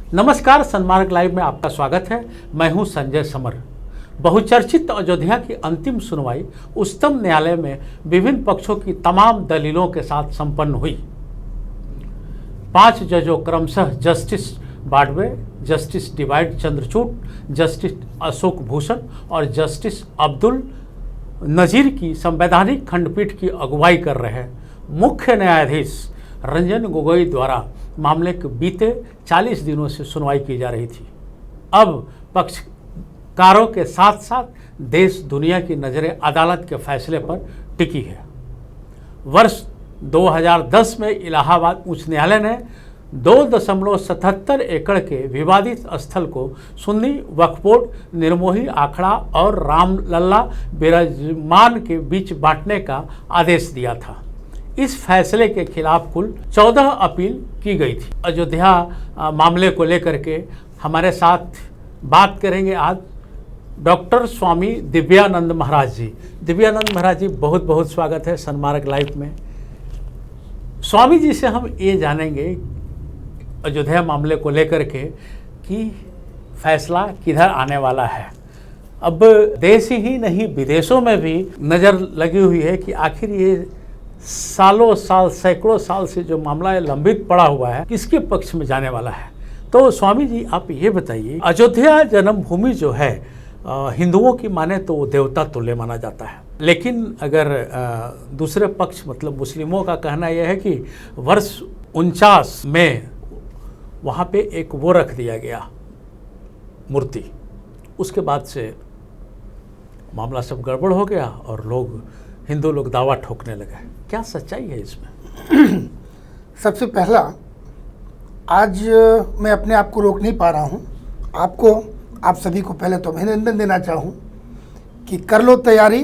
नमस्कार, सन्मार्ग लाइव में आपका स्वागत है। मैं हूं संजय समर। बहुचर्चित अयोध्या की अंतिम सुनवाई उच्चतम न्यायालय में विभिन्न पक्षों की तमाम दलीलों के साथ संपन्न हुई। 5 जजों क्रमशः justice Bobde, justice DY Chandrachud, justice Ashok Bhushan और जस्टिस अब्दुल नजीर की संवैधानिक खंडपीठ की अगुवाई कर रहे मुख्य न्यायाधीश रंजन गोगोई द्वारा मामले के बीते 40 दिनों से सुनवाई की जा रही थी। अब पक्षकारों के साथ साथ देश दुनिया की नज़रें अदालत के फैसले पर टिकी है। वर्ष 2010 में इलाहाबाद उच्च न्यायालय ने 2.77 एकड़ के विवादित स्थल को सुन्नी वक्फ बोर्ड, निर्मोही आखड़ा और रामलला विराजमान के बीच बांटने का आदेश दिया था। इस फैसले के खिलाफ कुल 14 अपील की गई थी। अयोध्या मामले को लेकर के हमारे साथ बात करेंगे आज डॉक्टर स्वामी दिव्यानंद महाराज जी। दिव्यानंद महाराज जी, बहुत बहुत स्वागत है सन्मार्ग लाइव में। स्वामी जी से हम ये जानेंगे अयोध्या मामले को लेकर के कि फैसला किधर आने वाला है। अब देश ही नहीं विदेशों में भी नज़र लगी हुई है कि आखिर ये सालों साल, सैकड़ों साल से जो मामला है लंबित पड़ा हुआ है, किसके पक्ष में जाने वाला है। तो स्वामी जी, आप ये बताइए, अयोध्या जन्मभूमि जो है हिंदुओं की माने तो वो देवता तुल्य माना जाता है, लेकिन अगर दूसरे पक्ष मतलब मुस्लिमों का कहना यह है कि वर्ष 49 में वहाँ पे एक वो रख दिया गया मूर्ति, उसके बाद से मामला सब गड़बड़ हो गया और हिंदू लोग दावा ठोकने लगे। क्या सच्चाई है इसमें? सबसे पहला, आज मैं अपने आप को रोक नहीं पा रहा हूँ। आप सभी को पहले तो अभिनंदन देना चाहूँ कि कर लो तैयारी,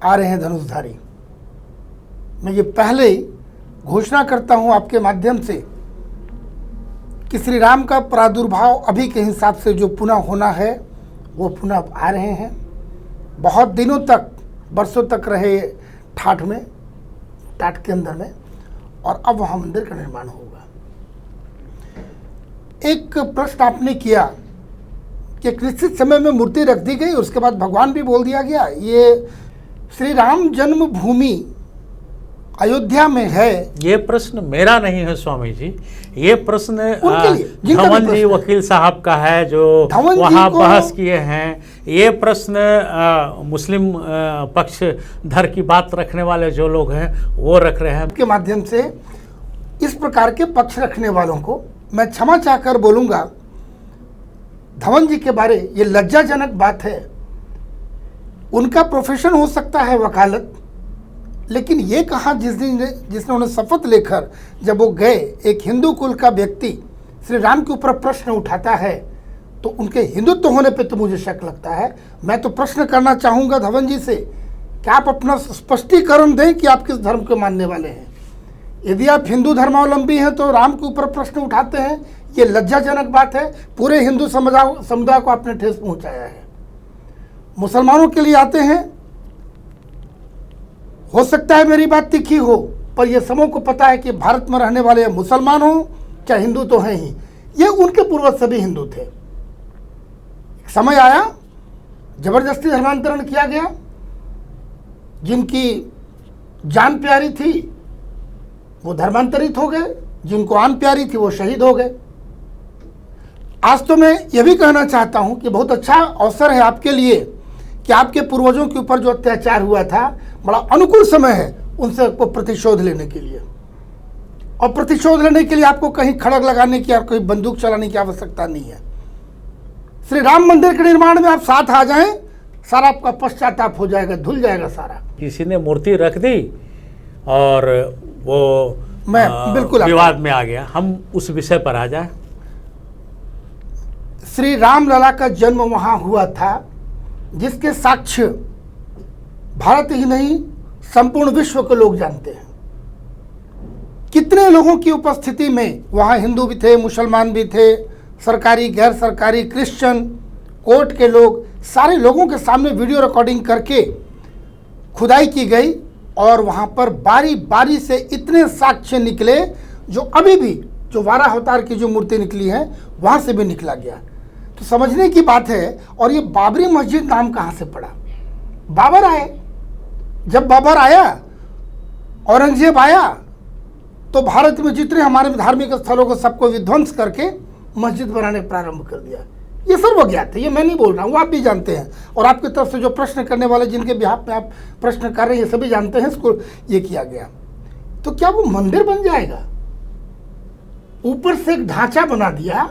आ रहे हैं धनुषधारी। मैं ये पहले ही घोषणा करता हूँ आपके माध्यम से कि श्री राम का प्रादुर्भाव अभी के हिसाब से जो पुनः होना है वो पुनः आ रहे हैं। बहुत दिनों तक, बरसों तक रहे टाट के अंदर में, और अब वहाँ मंदिर का निर्माण होगा। एक प्रश्न आपने किया कि एक निश्चित समय में मूर्ति रख दी गई, उसके बाद भगवान भी बोल दिया गया। ये श्री राम जन्मभूमि अयोध्या में है। ये प्रश्न मेरा नहीं है स्वामी जी, ये प्रश्न धवन जी वकील साहब का है जो वहाँ बहस किए हैं। ये प्रश्न मुस्लिम पक्ष धर की बात रखने वाले जो लोग हैं वो रख रहे हैं। के माध्यम से इस प्रकार के पक्ष रखने वालों को मैं क्षमा चाहकर बोलूँगा, धवन जी के बारे ये लज्जाजनक बात है। उनका प्रोफेशन हो सकता है वकालत, लेकिन ये कहा जिसने उन्हें शपथ लेकर जब वो गए, एक हिंदू कुल का व्यक्ति श्री राम के ऊपर प्रश्न उठाता है तो उनके हिंदुत्व होने पे तो मुझे शक लगता है। मैं तो प्रश्न करना चाहूँगा धवन जी से कि आप अपना स्पष्टीकरण दें कि आप किस धर्म के मानने वाले हैं। यदि आप हिंदू धर्मावलंबी हैं तो राम के ऊपर प्रश्न उठाते हैं, ये लज्जाजनक बात है। पूरे हिंदू समुदाय को आपने ठेस पहुँचाया है। मुसलमानों के लिए आते हैं, हो सकता है मेरी बात तीखी हो, पर यह सबों को पता है कि भारत में रहने वाले मुसलमान हो चाहे हिंदू तो हैं ही, ये उनके पूर्वज सभी हिंदू थे। समय आया, जबरदस्ती धर्मांतरण किया गया। जिनकी जान प्यारी थी वो धर्मांतरित हो गए, जिनको आन प्यारी थी वो शहीद हो गए। आज तो मैं ये भी कहना चाहता हूं कि बहुत अच्छा अवसर है आपके लिए कि आपके पूर्वजों के ऊपर जो अत्याचार हुआ था, बड़ा अनुकूल समय है उनसे को प्रतिशोध लेने के लिए। और प्रतिशोध लेने के लिए आपको कहीं खड़ग लगाने की और कोई बंदूक चलाने की आवश्यकता नहीं है। श्री राम मंदिर के निर्माण में आप साथ आ जाएं, सारा आपका पश्चाताप हो जाएगा, धुल जाएगा सारा। किसी ने मूर्ति रख दी और वो मैं बिल्कुल विवाद में आ गया। हम उस विषय पर आ जाए। श्री राम लला का जन्म वहाँ हुआ था, जिसके साक्ष्य भारत ही नहीं संपूर्ण विश्व के लोग जानते हैं। कितने लोगों की उपस्थिति में वहाँ हिंदू भी थे, मुसलमान भी थे, सरकारी, गैर सरकारी, क्रिश्चियन, कोर्ट के लोग, सारे लोगों के सामने वीडियो रिकॉर्डिंग करके खुदाई की गई और वहाँ पर बारी बारी से इतने साक्ष्य निकले जो अभी भी जो वारा अवतार की जो मूर्ति निकली है वहाँ से भी निकला गया। तो समझने की बात है। और ये बाबरी मस्जिद नाम कहाँ से पड़ा? बाबर आए, जब बाबर आया, औरंगजेब आया, तो भारत में जितने हमारे धार्मिक स्थलों को सबको विध्वंस करके मस्जिद बनाने प्रारंभ कर दिया। ये सर्वज्ञात है, ये मैं नहीं बोल रहा हूँ, आप भी जानते हैं। और आपकी तरफ से जो प्रश्न करने वाले जिनके बिहाफ में आप प्रश्न कर रहे हैं, ये सभी जानते हैं इसको ये किया गया। तो क्या वो मंदिर बन जाएगा? ऊपर से एक ढांचा बना दिया,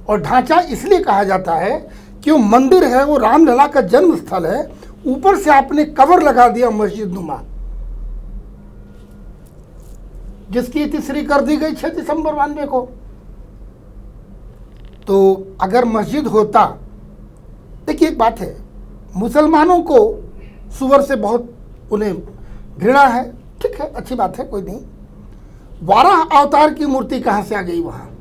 और ढांचा इसलिए कहा जाता है कि वो मंदिर है, वो रामलला का जन्म स्थल है। ऊपर से आपने कवर लगा दिया मस्जिद नुमा, जिसकी तीसरी कर दी गई 6 दिसंबर 92 को। तो अगर मस्जिद होता, देखिए एक बात है, मुसलमानों को सुअर से बहुत उन्हें घृणा है, ठीक है, अच्छी बात है, कोई नहीं। वाराह अवतार की मूर्ति कहाँ से आ गई वहाँ?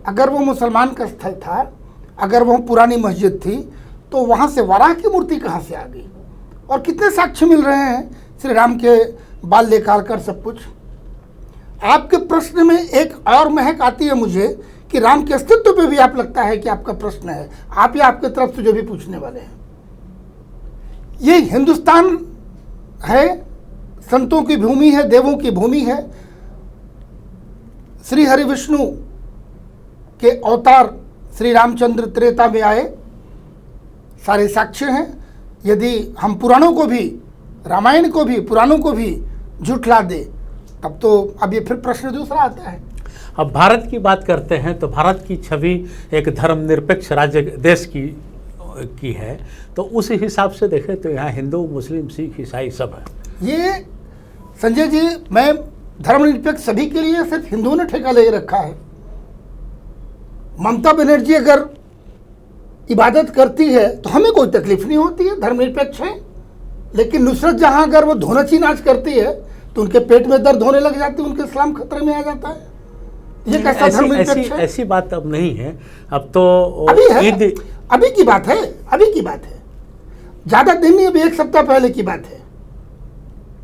अगर वो मुसलमान का स्थल था, अगर वो पुरानी मस्जिद थी, तो वहाँ से वाराह की मूर्ति कहाँ से आ गई? और कितने साक्ष्य मिल रहे हैं श्री राम के बाल लेकर कर सब कुछ। आपके प्रश्न में एक और महक आती है मुझे कि राम के अस्तित्व पे भी आप लगता है कि आपका प्रश्न है, आप या आपके तरफ से जो भी पूछने वाले हैं। ये हिंदुस्तान है, संतों की भूमि है, देवों की भूमि है। श्री हरि विष्णु के अवतार श्री रामचंद्र त्रेता में आए, सारे साक्ष्य हैं। यदि हम पुराणों को भी, रामायण को भी, पुराणों को भी झुठला दे, तब तो अब ये फिर प्रश्न दूसरा आता है। अब भारत की बात करते हैं तो भारत की छवि एक धर्मनिरपेक्ष राज्य देश की है, तो उस हिसाब से देखें तो यहाँ हिंदू, मुस्लिम, सिख, ईसाई सब है। ये संजय जी, मैं धर्मनिरपेक्ष सभी के लिए, सिर्फ हिंदुओं ने ठेका ले रखा है। ममता बनर्जी अगर इबादत करती है तो हमें कोई तकलीफ नहीं होती है, धर्मनिरपेक्ष है। लेकिन नुसरत जहां अगर वो धोनची नाच करती है तो उनके पेट में दर्द होने लग जाती है, उनके इस्लाम खतरे में आ जाता है। ये कैसा धर्मनिरपेक्ष है? ऐसी बात अब नहीं है, अब तो अभी है, अभी की बात है, अभी की बात है, ज्यादा दिन नहीं, अभी 1 सप्ताह पहले की बात है।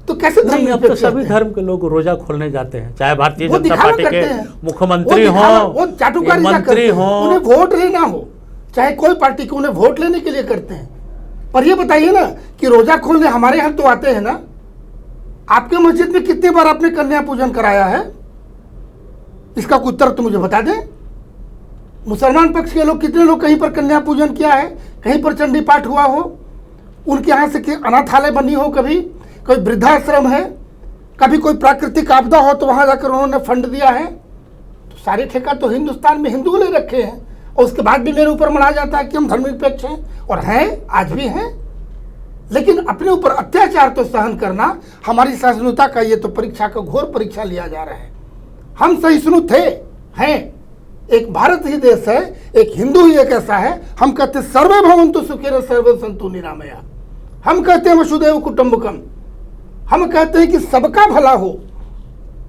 तो कैसे नहीं, अब तो सभी धर्म के लोग रोजा खोलने जाते हैं, चाहे भारतीय जनता पार्टी के मुख्यमंत्री हो, वो चाटुकारी मंत्री हो, उन्हें वोट लेना हो, चाहे कोई पार्टी को, उन्हें वोट लेने के लिए करते हैं। पर ये बताइए ना कि रोजा खोलने हमारे यहाँ तो आते हैं ना, आपके मस्जिद में कितनी बार आपने कन्या पूजन कराया है? इसका उत्तर तो मुझे बता दें। मुसलमान पक्ष के लोग, कितने लोग कहीं पर कन्या पूजन किया है, कहीं पर चंडी पाठ हुआ हो, उनके यहाँ से अनाथालय बनी हो, कभी कोई वृद्धाश्रम है, कभी कोई प्राकृतिक आपदा हो तो वहाँ जाकर उन्होंने फंड दिया है। तो सारे ठेका तो हिंदुस्तान में हिंदुओं ले रखे हैं, और उसके बाद भी मेरे ऊपर मना जाता है कि हम धर्मनिरपेक्ष हैं, और हैं, आज भी हैं। लेकिन अपने ऊपर अत्याचार तो सहन करना हमारी सहिष्णुता का, ये तो परीक्षा का घोर परीक्षा लिया जा रहा है। हम सहिष्णु थे, हैं, एक भारत ही देश है, एक हिंदू ही एक ऐसा है। हम कहते हैं सर्वे भवन्तु सुखिनः सर्वे सन्तु निरामया, हम कहते हैं वसुदैव कुटुम्बकम, हम कहते हैं कि सबका भला हो,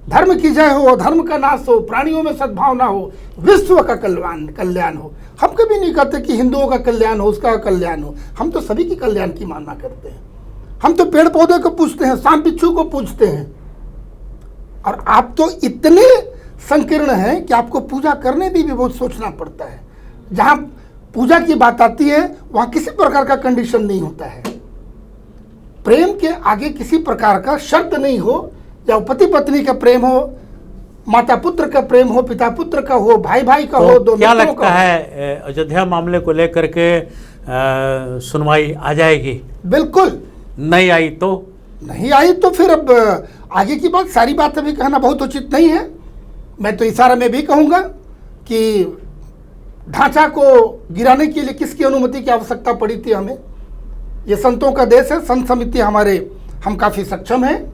धर्म की जय हो, धर्म का नाश हो, प्राणियों में सद्भावना हो, विश्व का कल्याण हो। हम कभी नहीं कहते कि हिंदुओं का कल्याण हो, उसका कल्याण हो। हम तो सभी की कल्याण की मानना करते हैं। हम तो पेड़ पौधे को पूजते हैं, सांप बिच्छू को पूजते हैं। और आप तो इतने संकीर्ण हैं कि आपको पूजा करने भी बहुत सोचना पड़ता है। जहाँ पूजा की बात आती है वहाँ किसी प्रकार का कंडीशन नहीं होता है। प्रेम के आगे किसी प्रकार का शर्त नहीं हो, या पति पत्नी का प्रेम हो, माता पुत्र का प्रेम हो, पिता पुत्र का हो, भाई भाई का हो, दो क्या लगता है अयोध्या मामले को लेकर के सुनवाई आ जाएगी? बिल्कुल नहीं आई तो नहीं आई तो फिर अब आगे की बात, सारी बात अभी कहना बहुत उचित नहीं है। मैं तो इशारा में भी कहूँगा कि ढांचा को गिराने के लिए किसकी अनुमति की आवश्यकता पड़ी थी हमें? ये संतों का देश है, संत समिति हम काफ़ी सक्षम हैं।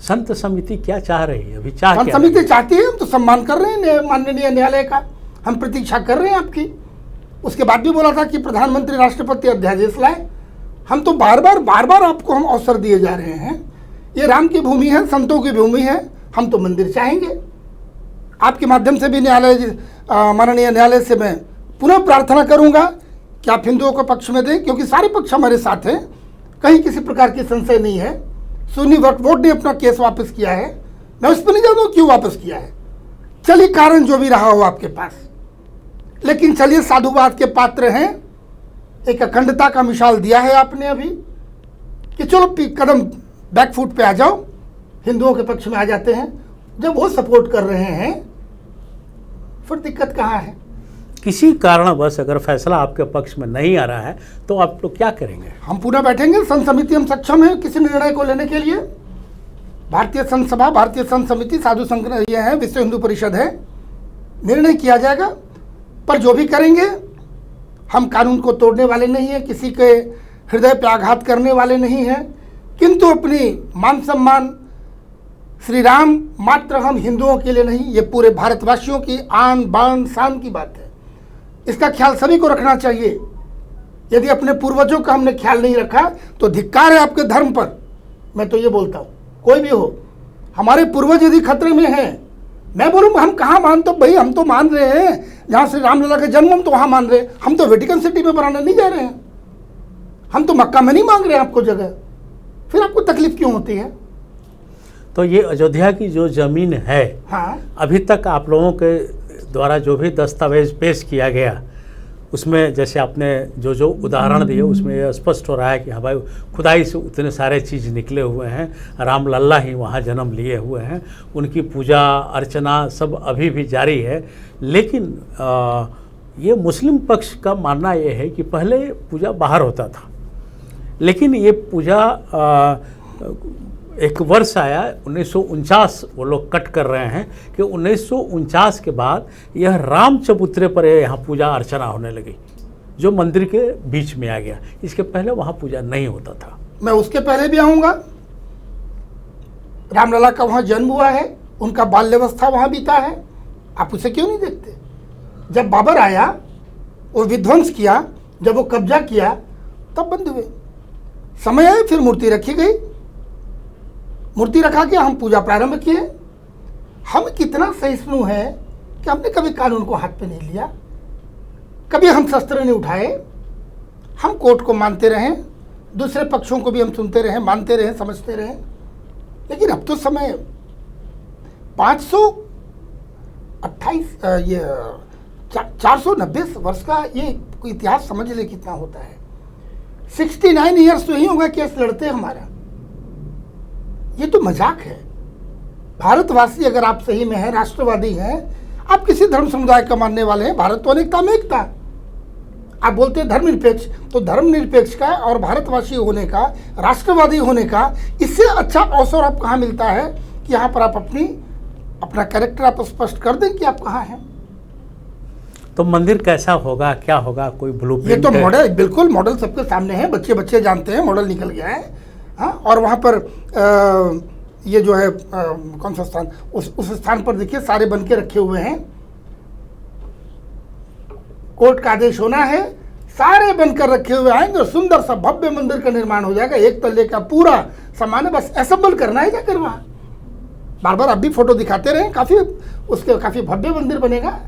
संत समिति क्या चाह रही है अभी? संत समिति चाहती है, हम तो सम्मान कर रहे हैं माननीय न्यायालय का, हम प्रतीक्षा कर रहे हैं आपकी। उसके बाद भी बोला था कि प्रधानमंत्री राष्ट्रपति अध्यादेश लाए। हम तो बार बार आपको हम अवसर दिए जा रहे हैं। ये राम की भूमि है, संतों की भूमि है, हम तो मंदिर चाहेंगे। आपके माध्यम से भी माननीय न्यायालय से मैं पुनः प्रार्थना करूंगा कि आप हिंदुओं को पक्ष में दें, क्योंकि सारे पक्ष हमारे साथ हैं, कहीं किसी प्रकार की संशय नहीं है। सुन्नी वक्फ बोर्ड ने अपना केस वापस किया है, मैं उस पर नहीं जानता हूँ क्यों वापस किया है। चलिए कारण जो भी रहा हो आपके पास, लेकिन चलिए साधुवाद के पात्र हैं, एक अखंडता का मिसाल दिया है आपने अभी कि चलो कदम बैकफुट पे आ जाओ, हिंदुओं के पक्ष में आ जाते हैं। जब वो सपोर्ट कर रहे हैं फिर दिक्कत कहाँ है? किसी कारणवश अगर फैसला आपके पक्ष में नहीं आ रहा है तो आप लोग क्या करेंगे? हम पूरा बैठेंगे, संघ समिति हम सक्षम है किसी निर्णय को लेने के लिए। भारतीय संघ सभा, भारतीय संघ समिति, साधु संघ ये है, विश्व हिंदू परिषद है, निर्णय किया जाएगा। पर जो भी करेंगे हम कानून को तोड़ने वाले नहीं हैं, किसी के हृदय पर आघात करने वाले नहीं हैं, किंतु अपनी मान सम्मान श्री राम मात्र हम हिंदुओं के लिए नहीं, ये पूरे भारतवासियों की आन बान शान की बात है। इसका ख्याल सभी को रखना चाहिए। यदि अपने पूर्वजों का हमने ख्याल नहीं रखा तो धिक्कार है आपके धर्म पर। मैं तो ये बोलता हूँ, कोई भी हो, हमारे पूर्वज यदि खतरे में हैं, मैं बोलूँ हम कहाँ मान, तो भाई हम तो मान रहे हैं जहाँ श्री रामलला का जन्म, हम तो वहाँ मान रहे हैं। हम तो वेटिकन सिटी में बनाने नहीं जा रहे हैं, हम तो मक्का में नहीं मांग रहे हैं आपको जगह, फिर आपको तकलीफ क्यों होती है? तो ये अयोध्या की जो जमीन है, हाँ, अभी तक आप लोगों के द्वारा जो भी दस्तावेज पेश किया गया उसमें जैसे आपने जो जो उदाहरण दिए उसमें यह स्पष्ट हो रहा है कि हाँ भाई खुदाई से उतने सारे चीज़ निकले हुए हैं, रामलल्ला ही वहाँ जन्म लिए हुए हैं, उनकी पूजा अर्चना सब अभी भी जारी है। लेकिन ये मुस्लिम पक्ष का मानना ये है कि पहले पूजा बाहर होता था, लेकिन ये पूजा एक वर्ष आया 1949, वो लोग कट कर रहे हैं कि 1949 के बाद यह राम चबूतरे पर यहाँ पूजा अर्चना होने लगी, जो मंदिर के बीच में आ गया। इसके पहले वहाँ पूजा नहीं होता था। मैं उसके पहले भी आऊँगा। रामलला का वहाँ जन्म हुआ है, उनका बाल्यावस्था वहाँ बीता है, आप उसे क्यों नहीं देखते? जब बाबर आया, वो विध्वंस किया, जब वो कब्जा किया तब बंद हुए। समय आया फिर मूर्ति रखी गई, मूर्ति रखा के हम पूजा प्रारंभ किए। हम कितना सहिष्णु हैं कि हमने कभी कानून को हाथ पे नहीं लिया, कभी हम शस्त्र नहीं उठाए, हम कोर्ट को मानते रहें, दूसरे पक्षों को भी हम सुनते रहें, मानते रहें, समझते रहें। लेकिन अब तो समय 490 वर्ष का ये इतिहास समझ ले कितना होता है। 69 ईयर्स तो ही होगा केस लड़ते हमारा। ये तो मजाक है। भारतवासी अगर आप सही में हैं, राष्ट्रवादी हैं, आप किसी धर्म समुदाय का मानने वाले हैं, भारत तो अनेकता में एकता। आप बोलते हैं धर्मनिरपेक्ष, तो धर्मनिरपेक्ष का और भारतवासी होने का, राष्ट्रवादी होने का इससे अच्छा अवसर आप कहाँ मिलता है कि यहाँ पर आप अपना कैरेक्टर आप स्पष्ट कर दें कि आप कहाँ हैं। तो मंदिर कैसा होगा, क्या होगा, कोई ब्लूप्रिंट? ये तो मॉडल, बिल्कुल मॉडल सबके सामने है, बच्चे जानते हैं, मॉडल निकल गया है। हाँ, और वहाँ पर ये जो है कौन सा स्थान, उस स्थान पर देखिए सारे बन के रखे हुए हैं। कोर्ट का आदेश होना है, सारे बनकर रखे हुए आएंगे और सुंदर सा भव्य मंदिर का निर्माण हो जाएगा। एक तल्ले का पूरा सामान है, बस असेंबल करना है जाकर वहाँ। बार बार अब भी फोटो दिखाते रहे, काफ़ी भव्य मंदिर बनेगा।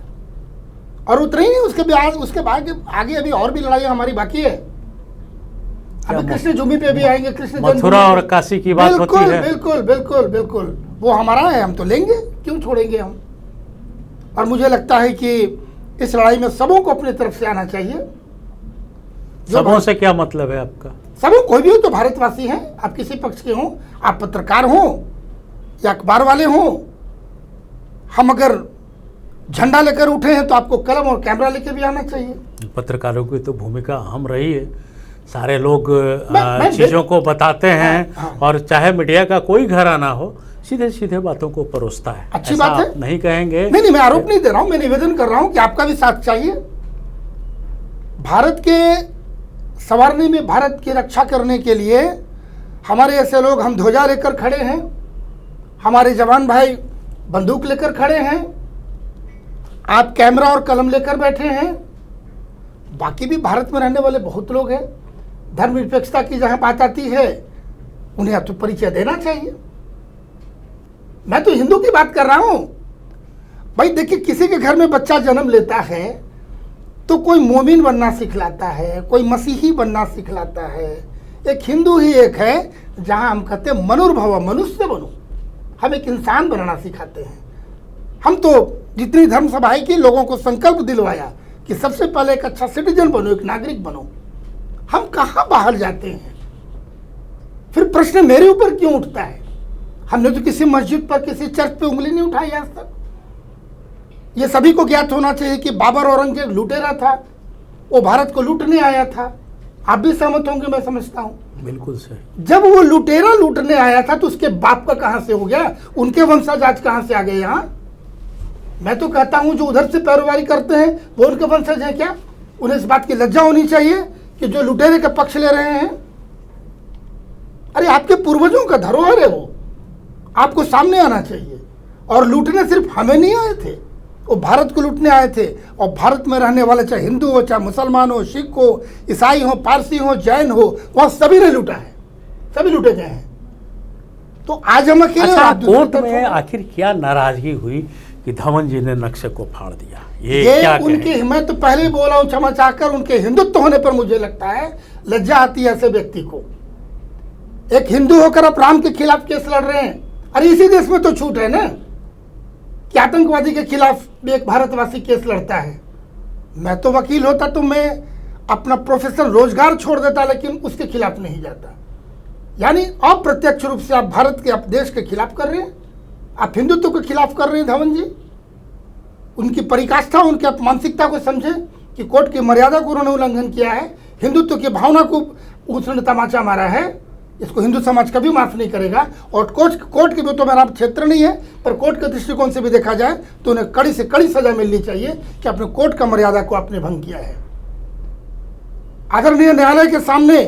और उतना ही नहीं, उसके बाद आगे अभी और भी लड़ाई हमारी बाकी है। अभी कृष्ण जन्मभूमि पे भी आएंगे, कृष्ण मथुरा और काशी की बात होती है। बिल्कुल वो हमारा है, हम तो लेंगे, क्यों छोड़ेंगे हम। और मुझे लगता है कि इस लड़ाई में सबों को अपनी तरफ से आना चाहिए। सबों से क्या मतलब है आपका? सबों, कोई भी हो तो भारतवासी हैं, आप किसी पक्ष के हों, आप पत्रकार हों या अखबार वाले हों। हम अगर झंडा लेकर उठे हैं तो आपको कलम और कैमरा लेकर भी आना चाहिए। पत्रकारों की तो भूमिका अहम रही है। सारे लोग मैं चीज़ों को बताते हैं। हाँ। और चाहे मीडिया का कोई घराना हो, सीधे सीधे बातों को परोसता है। अच्छी बात है, नहीं कहेंगे। नहीं, मैं आरोप नहीं दे रहा हूं, मैं निवेदन कर रहा हूं कि आपका भी साथ चाहिए। भारत के संवारने में, भारत की रक्षा करने के लिए हमारे ऐसे लोग, हम ध्वजा लेकर खड़े हैं, हमारे जवान भाई बंदूक लेकर खड़े हैं, आप कैमरा और कलम लेकर बैठे हैं। बाकी भी भारत में रहने वाले बहुत लोग हैं। धर्मनिरपेक्षता की जहां बात आती है, उन्हें तो परिचय देना चाहिए। मैं तो हिंदू की बात कर रहा हूं भाई। देखिए, किसी के घर में बच्चा जन्म लेता है तो कोई मोमिन बनना सिखलाता है, कोई मसीही बनना सिखलाता है। एक हिंदू ही एक है जहां हम कहते हैं मनुर्भव, मनुष्य बनो। हम एक इंसान बनाना सिखाते हैं। हम तो जितनी धर्म सभाएं की, लोगों को संकल्प दिलवाया कि सबसे पहले एक अच्छा सिटीजन बनो, एक नागरिक बनो। हम कहाँ बाहर जाते हैं? फिर प्रश्न मेरे ऊपर क्यों उठता है? हमने तो किसी मस्जिद पर, किसी चर्च पे उंगली नहीं उठाई आज तक। ये सभी को ज्ञात होना चाहिए कि बाबर औरंगजेब लुटेरा था, वो भारत को लूटने आया था। आप भी सहमत होंगे, मैं समझता हूँ। बिल्कुल सही। जब वो लुटेरा लूटने आया था तो उसके बाप का कहां से हो गया? उनके वंशज आज कहां से आ गए यहाँ? मैं तो कहता हूं जो उधर से पैरोवारी करते हैं वो उनके वंशज हैं क्या? उन्हें इस बात की लज्जा होनी चाहिए कि जो लुटेरे का पक्ष ले रहे हैं। अरे आपके पूर्वजों का धरोहर है वो, आपको सामने आना चाहिए। और लूटने सिर्फ हमें नहीं आए थे, वो भारत को लूटने आए थे। और भारत में रहने वाले चाहे हिंदू हो, चाहे मुसलमान हो, सिख हो, ईसाई हो, पारसी हो, जैन हो, वहां सभी ने लूटा है, सभी लूटे गए हैं। तो आज हम अकेले। अच्छा, कोर्ट में आखिर क्या नाराजगी हुई कि धवन जी ने नक्शे को फाड़ दिया? ये क्या उनकी, मैं तो पहले ही बोला हूं क्षमा चाहकर, उनके हिंदुत्व होने पर मुझे लगता है लज्जा आती है ऐसे व्यक्ति को। एक हिंदू होकर आप राम के खिलाफ केस लड़ रहे हैं। अरे इसी देश में तो छूट है ना कि आतंकवादी के खिलाफ भी एक भारतवासी केस लड़ता है। मैं तो वकील होता तो मैं अपना प्रोफेशनल रोजगार छोड़ देता, लेकिन उसके खिलाफ नहीं जाता। यानी अप्रत्यक्ष रूप से आप भारत के, आप देश के खिलाफ कर रहे हैं, आप हिंदुत्व के खिलाफ कर रहे हैं। धवन जी, उनकी परिकाष्ठा, उनकी आप मानसिकता को समझे कि कोर्ट की मर्यादा को उन्होंने उल्लंघन किया है, हिंदुत्व की भावना को उसने तमाचा मारा है। इसको हिंदू समाज कभी माफ नहीं करेगा। और कोर्ट के भी तो मेरा क्षेत्र नहीं है, पर कोर्ट के दृष्टिकोण से भी देखा जाए तो उन्हें कड़ी से कड़ी सजा मिलनी चाहिए कि अपने कोर्ट का मर्यादा को आपने भंग किया है। आदरणीय न्यायालय के सामने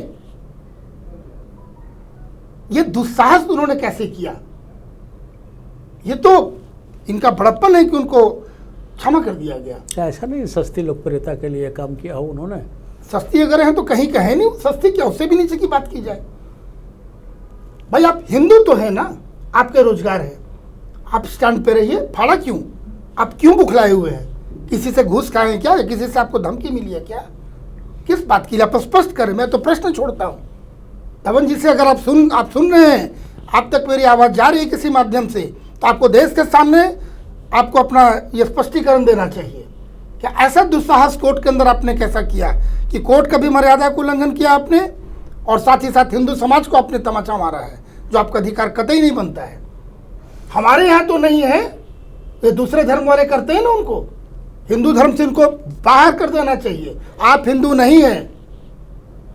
ये दुस्साहस उन्होंने कैसे किया? ये तो इनका बड़प्पन है कि उनको क्षमा कर दिया गया। क्या ऐसा नहीं सस्ती लोकप्रियता के लिए काम किया हो उन्होंने? सस्ती अगर है तो कहीं कहे नहीं, सस्ती क्या, उससे भी नीचे की बात की जाए। भाई आप हिंदू तो है ना, आपके रोजगार है, आप स्टैंड पे रहिए। फाड़ा क्यों? आप क्यों बुखलाए हुए हैं? किसी से घूस खाए हैं क्या, या किसी से आपको धमकी मिली है क्या? किस बात के लिए? आप स्पष्ट करें। मैं तो प्रश्न छोड़ता हूं धवन जी से, अगर आप सुन रहे हैं, आप तक मेरी आवाज जा रही है किसी माध्यम से, तो आपको देश के सामने आपको अपना ये स्पष्टीकरण देना चाहिए कि ऐसा दुस्साहस कोर्ट के अंदर आपने कैसा किया कि कोर्ट का भी मर्यादा को उल्लंघन किया आपने, और साथ ही साथ हिंदू समाज को आपने तमाचा मारा है, जो आपका अधिकार कतई नहीं बनता है। हमारे यहाँ तो नहीं है, ये दूसरे धर्म वाले करते हैं ना, उनको हिंदू धर्म से इनको बाहर कर देना चाहिए। आप हिंदू नहीं हैं,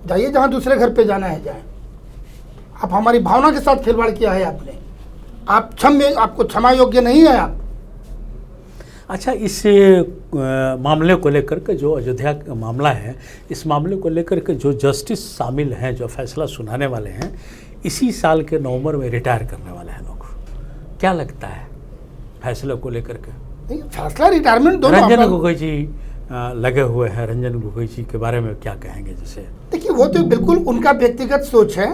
जाइए जहाँ दूसरे घर पे जाना है जाए। आप हमारी भावना के साथ खिलवाड़ किया है आपने, आपको क्षमा योग्य नहीं है आप। अच्छा, इस मामले को लेकर के, जो अयोध्या का मामला है, इस मामले को लेकर के जो जस्टिस शामिल हैं, जो फैसला सुनाने वाले हैं, इसी साल के नवंबर में रिटायर करने वाले हैं लोग। क्या लगता है फैसले को लेकर के? नहीं, फैसला रिटायरमेंट दोनों। रंजन गोगोई जी लगे हुए हैं, रंजन गोगोई जी के बारे में क्या कहेंगे? जैसे देखिए, वो तो बिल्कुल उनका व्यक्तिगत सोच है,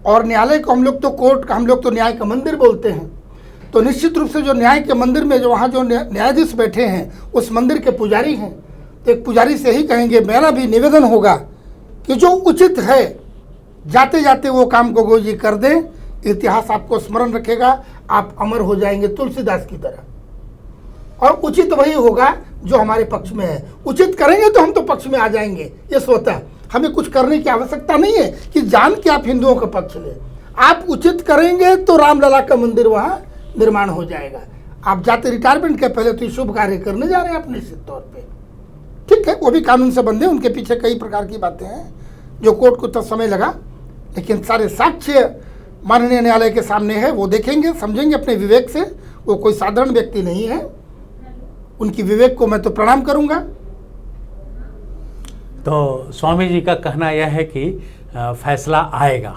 और न्यायालय को हम लोग तो न्याय का मंदिर बोलते हैं। तो निश्चित रूप से जो न्याय के मंदिर में जो वहाँ जो न्यायाधीश बैठे हैं, उस मंदिर के पुजारी हैं। तो एक पुजारी से ही कहेंगे, मेरा भी निवेदन होगा कि जो उचित है, जाते जाते वो काम गोगोई जी कर दें। इतिहास आपको स्मरण रखेगा, आप अमर हो जाएंगे तुलसीदास की तरह। और उचित वही होगा जो हमारे पक्ष में है। उचित करेंगे तो हम तो पक्ष में आ जाएंगे, ये स्वतः। हमें कुछ करने की आवश्यकता नहीं है कि जान के आप हिंदुओं का पक्ष लें। आप उचित करेंगे तो रामलला का मंदिर वहाँ निर्माण हो जाएगा। आप जाते रिटायरमेंट के पहले तो शुभ कार्य करने जा रहे हैं आप निश्चित तौर पे, ठीक है। वो भी कानून से बंधे, उनके पीछे कई प्रकार की बातें हैं जो कोर्ट को तो समय लगा, लेकिन सारे साक्ष्य माननीय न्यायालय के सामने है। वो देखेंगे, समझेंगे अपने विवेक से। वो कोई साधारण व्यक्ति नहीं है, उनकी विवेक को मैं तो प्रणाम करूंगा। तो स्वामी जी का कहना यह है कि फैसला आएगा,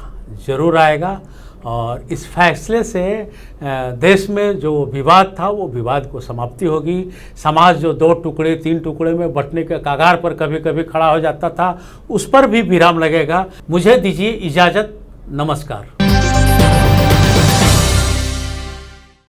ज़रूर आएगा, और इस फैसले से देश में जो विवाद था वो विवाद को समाप्ति होगी। समाज जो 2 टुकड़े 3 टुकड़े में बंटने के कगार पर कभी कभी खड़ा हो जाता था, उस पर भी विराम लगेगा। मुझे दीजिए इजाज़त, नमस्कार।